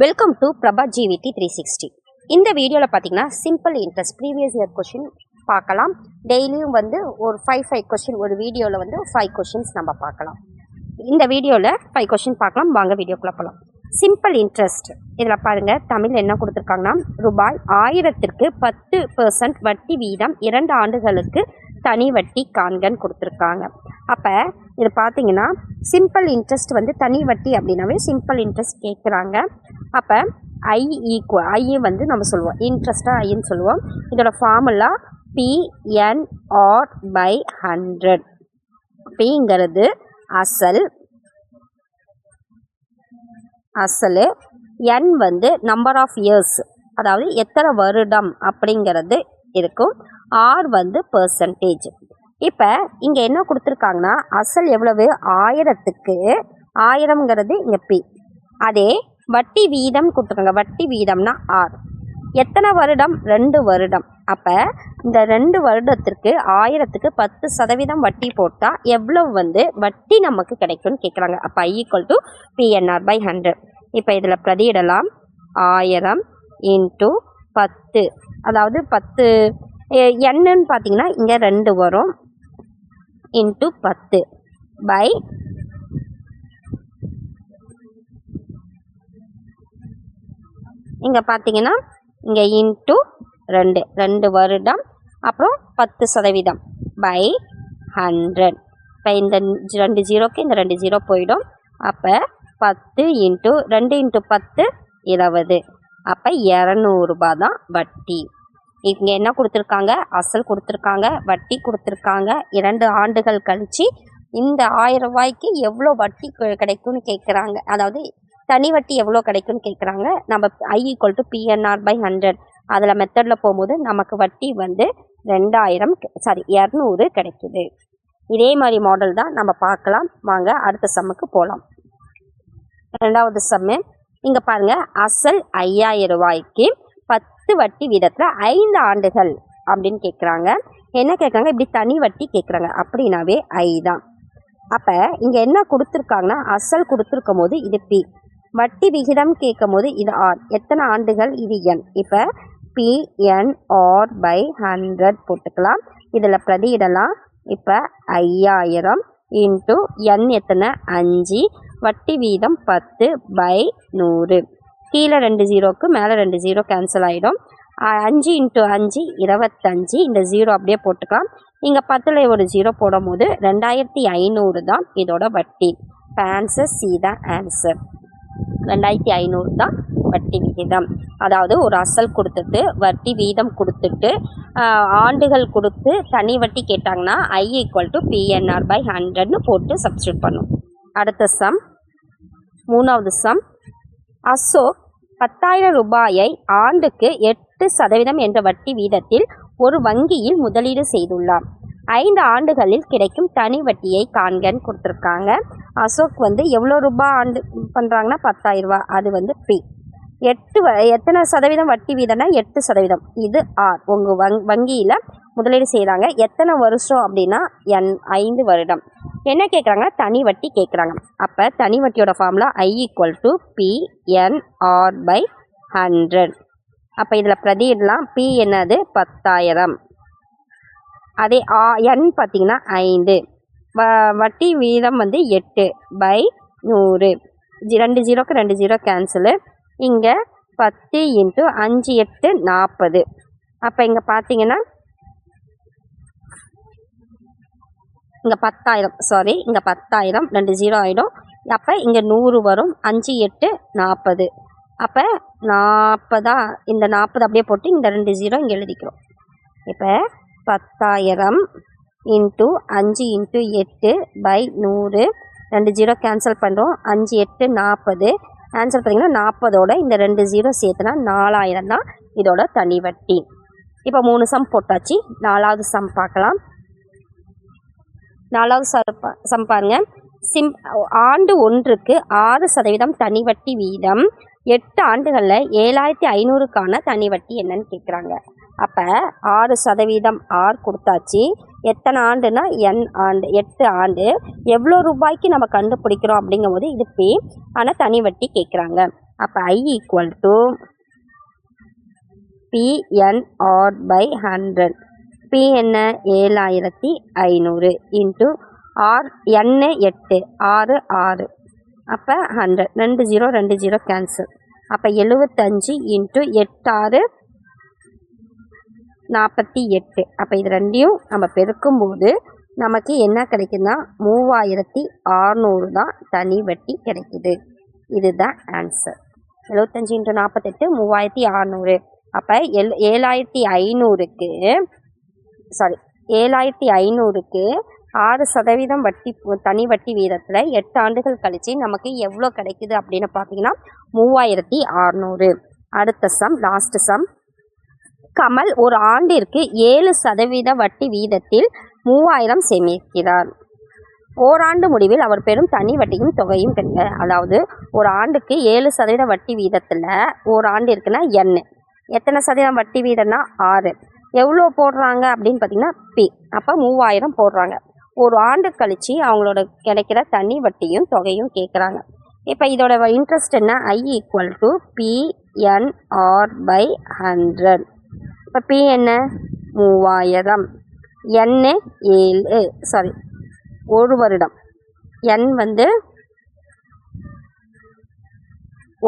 Welcome to Prabha ஜிவிடி 360. இந்த வீடியோவில் பார்த்தீங்கன்னா simple interest previous year question பார்க்கலாம். டெய்லியும் வந்து ஒரு 5 கொஷின், ஒரு வீடியோவில் வந்து 5 கொஷின்ஸ் நம்ம பார்க்கலாம். இந்த வீடியோவில் 5 கொஷின் பார்க்கலாம். வாங்க வீடியோக்குள்ளே போகலாம். சிம்பிள் இன்ட்ரெஸ்ட் இதில் பாருங்கள், தமிழ் என்ன கொடுத்துருக்காங்கன்னா, ரூபாய் 1000க்கு 10% வட்டி வீதம் 2 ஆண்டுகளுக்கு தனி வட்டி காண்கன்னு கொடுத்துருக்காங்க. அப்போ இது பார்த்தீங்கன்னா சிம்பிள் இன்ட்ரெஸ்ட் வந்து தனி வட்டி அப்படின்னாவே சிம்பிள் இன்ட்ரெஸ்ட் கேட்குறாங்க. அப்போ ஐ வந்து நம்ம சொல்லுவோம், இன்ட்ரெஸ்ட்டாக ஐன்னு சொல்லுவோம். இதோட ஃபார்முலா PNR/100. பிங்கிறது அசல், என் வந்து நம்பர் ஆஃப் இயர்ஸ், அதாவது எத்தனை வருடம் அப்படிங்கிறது இருக்கும். ஆர் வந்து பெர்சன்டேஜ். இப்போ இங்கே என்ன கொடுத்துருக்காங்கன்னா, அசல் எவ்வளவு 1000க்கு 1000ங்கிறது இங்கே பி. அதே வட்டி வீதம் கொடுத்துருக்காங்க. வட்டி வீதம்னா ஆர். எத்தனை வருடம்? 2 வருடம். அப்போ இந்த 2 வருடத்திற்கு 1000க்கு 10% வட்டி போட்டால் எவ்வளவு வந்து வட்டி நமக்கு கிடைக்கும்னு கேட்குறாங்க. அப்போ I = PNR/100. இப்போ இதில் பிரதியிடலாம். 1000 × 10, அதாவது 10 என்னன்னு பார்த்தீங்கன்னா இங்கே 2 வரும், × 10 பை இங்கே பார்த்தீங்கன்னா இங்கே × 2 வருடம், அப்புறம் 10% பை 100. இப்போ இந்த 2 ஜீரோக்கு இந்த 2 ஜீரோ போயிடும். அப்போ 10 × 2 × 10 20. அப்போ 200 ரூபாய் தான் வட்டி. இங்கே என்ன கொடுத்துருக்காங்க? அசல் கொடுத்துருக்காங்க, வட்டி கொடுத்துருக்காங்க. 2 ஆண்டுகள் கழித்து இந்த 1000 ரூபாய்க்கு எவ்வளோ வட்டி கிடைக்கும்னு கேட்குறாங்க. அதாவது தனி வட்டி எவ்வளோ கிடைக்கும்னு கேட்குறாங்க. நம்ம I = PNR/100 அதில் மெத்தடில் போகும்போது நமக்கு வட்டி வந்து 200 கிடைக்குது. இதே மாதிரி மாடல் தான் நம்ம பார்க்கலாம். வாங்க அடுத்த சம்முக்கு போகலாம். 2வது சம்மு இங்கே பாருங்கள், அசல் 5000 ரூபாய்க்கு 10 வட்டி வீதத்தில் 5 ஆண்டுகள் அப்படின்னு கேட்குறாங்க. என்ன கேட்குறாங்க? இப்படி தனி வட்டி கேட்குறாங்க. அப்படின்னாவே ஐ தான். அப்போ இங்கே என்ன கொடுத்துருக்காங்கன்னா, அசல் கொடுத்துருக்கும் போது இது பி, வட்டி விகிதம் கேட்கும் போது இது ஆர், எத்தனை ஆண்டுகள் இது என். இப்போ PNR/100 போட்டுக்கலாம். இதில் பிரதியிடலாம். இப்போ 5000 × n எத்தனை 5, வட்டி வீதம் 10 பை 100. கீழே 2 ஜீரோக்கு மேலே 2 ஜீரோ கேன்சல் ஆகிடும். 5 × 5 25. இந்த ஜீரோ அப்படியே போட்டுக்கலாம். இங்கே 10ல் ஒரு ஜீரோ போடும் போது 2500 தான் இதோட வட்டி. இப்போ ஆன்சர் சி தான் ஆன்சர். 2500 தான் வட்டி விகிதம். அதாவது ஒரு அசல் கொடுத்துட்டு வட்டி வீதம் கொடுத்துட்டு ஆண்டுகள் கொடுத்து தனி வட்டி கேட்டாங்கன்னா I = PNR/100ன்னு போட்டு சப்ஸ்டியூட் பண்ணும். அடுத்த சம், 3வது சம். அசோக் 10,000 ரூபாயை ஆண்டுக்கு 8% என்ற வட்டி வீதத்தில் ஒரு வங்கியில் முதலீடு செய்துள்ளார். 5 ஆண்டுகளில் கிடைக்கும் தனி வட்டியை காண்கன்னு கொடுத்துருக்காங்க. அசோக் வந்து எவ்வளோ ரூபாய் ஆண்டு பண்ணுறாங்கன்னா 10,000 ரூபா. அது வந்து பி. எத்தனை சதவீதம் வட்டி வீதம்னா 8%. இது ஆர். உங்கள் வங்கியில் முதலீடு செய்கிறாங்க. எத்தனை வருஷம் அப்படின்னா 5 வருடம். என்ன கேட்குறாங்க? தனி வட்டி கேட்குறாங்க. அப்போ தனி வட்டியோட ஃபார்முலா I = PNR/100. அப்போ இதில் பிரதியிடலாம். பி என்னது? 10,000. அதே n பார்த்திங்கன்னா 5, வட்டி வீதம் வந்து 8 பை 100. 2 ஜீரோக்கு 2 ஜீரோ கேன்சலு. இங்கே 10 × 5 8 40. அப்போ இங்கே பார்த்தீங்கன்னா இங்கே 10,000, இங்கே 10,000 2 ஜீரோ ஆகிடும். அப்போ இங்கே 100 வரும். 5 8 40. அப்போ 40. இந்த 40 அப்படியே போட்டு இந்த 2 ஜீரோ இங்கே எழுதிக்கிறோம். இப்போ 10,000 × 5 × 8 பை 100. 2 ஜீரோ கேன்சல் பண்ணுறோம். 5 8 40. ஆன்சர் பார்த்திங்கன்னா 40ஓட இந்த 2 ஜீரோ சேர்த்துனா 4000 தான் இதோட தனி வட்டி. இப்போ 3 சம் போட்டாச்சு. 4வது சம் பார்க்கலாம். 4வது சம் பாருங்கள். ஆண்டு ஒன்றுக்கு 6% தனி வட்டி வீதம் 8 ஆண்டுகளில் 7500க்கான தனி வட்டி என்னன்னு கேட்குறாங்க. அப்போ 6% ஆர் கொடுத்தாச்சு. எத்தனை ஆண்டுனா n ஆண்டு, 8 ஆண்டு. எவ்வளோ ரூபாய்க்கு நம்ம கண்டுபிடிக்கிறோம் அப்படிங்கும் போது இது பி. ஆனால் தனி வட்டி கேட்குறாங்க. அப்போ I equal to PNR/100. P என்ன 7500 இன்ட்டு ஆர் n 8 6 6 அப்போ 100 2 0 2 0 கேன்சல். அப்போ 75 இன்ட்டு 8 6 48. அப்போ இது ரெண்டையும் நம்ம பெருக்கும்போது நமக்கு என்ன கிடைக்குதுன்னா 3600 தான் தனி வட்டி கிடைக்குது. இதுதான் ஆன்சர். 75 இன்ட்டு 48 3600. அப்போ 7500க்கு 6% வட்டி தனி வட்டி வீதத்தில் 8 ஆண்டுகள் கழித்து நமக்கு எவ்வளோ கிடைக்குது அப்படின்னு பார்த்தீங்கன்னா 3600. அடுத்த சம், லாஸ்ட் சம். கமல் ஒரு ஆண்டிற்கு 7% வட்டி வீதத்தில் 3000 சேமிக்கிறார். ஓராண்டு முடிவில் அவர் பெறும் தனி வட்டியும் தொகையும் கிடைக்க. அதாவது ஒரு ஆண்டுக்கு 7% வட்டி வீதத்தில் ஒரு ஆண்டு இருக்குன்னா n, எத்தனை சதவீதம் வட்டி வீதம்னா 6, எவ்வளோ போடுறாங்க அப்படின்னு பார்த்தீங்கன்னா P. அப்போ 3000 போடுறாங்க. ஒரு ஆண்டு கழித்து அவங்களோட கிடைக்கிற தனி வட்டியும் தொகையும் கேட்குறாங்க. இப்போ இதோட இன்ட்ரெஸ்ட் என்ன? I equal to PNR/100. இப்போ P என்ன 3000, n 7, ஒரு வருடம், n வந்து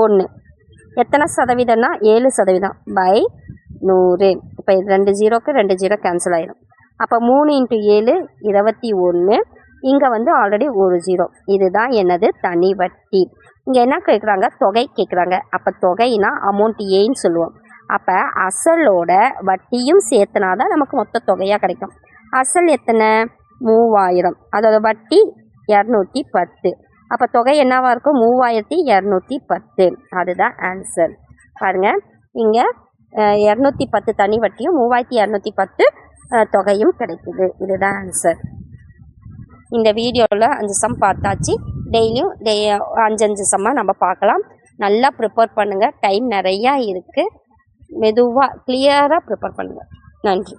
1, எத்தனை சதவீதம்னா 7%/100. இப்போ 2 0க்கு 2 0 கேன்சல் ஆயிடும். அப்போ 3 × 7 21. இங்கே வந்து ஆல்ரெடி ஒரு 0. இதுதான் என்னது தனி வட்டி. இங்கே என்ன கேட்குறாங்க? தொகை கேட்குறாங்க. அப்போ தொகைனா அமௌண்ட் ஏன்னு சொல்லுவோம். அப்போ அசலோட வட்டியும் சேர்த்துனா தான் நமக்கு மொத்த தொகையாக கிடைக்கும். அசல் எத்தனை? 3000, அதோட வட்டி 210. அப்போ தொகை என்னவாக இருக்கும்? 3210. அதுதான் ஆன்சர். பாருங்கள், இங்கே 210 தனி வட்டியும் 3210 தொகையும் கிடைக்குது. இதுதான் ஆன்சர். இந்த வீடியோவில் 5 சம் பார்த்தாச்சு. டெய்லியும் 5 சம்மாக நம்ம பார்க்கலாம். நல்லா ப்ரிப்பேர் பண்ணுங்கள். டைம் நிறையா இருக்குது. மெதுவாக கிளியராக ப்ரிப்பேர் பண்ணுங்கள். நன்றி.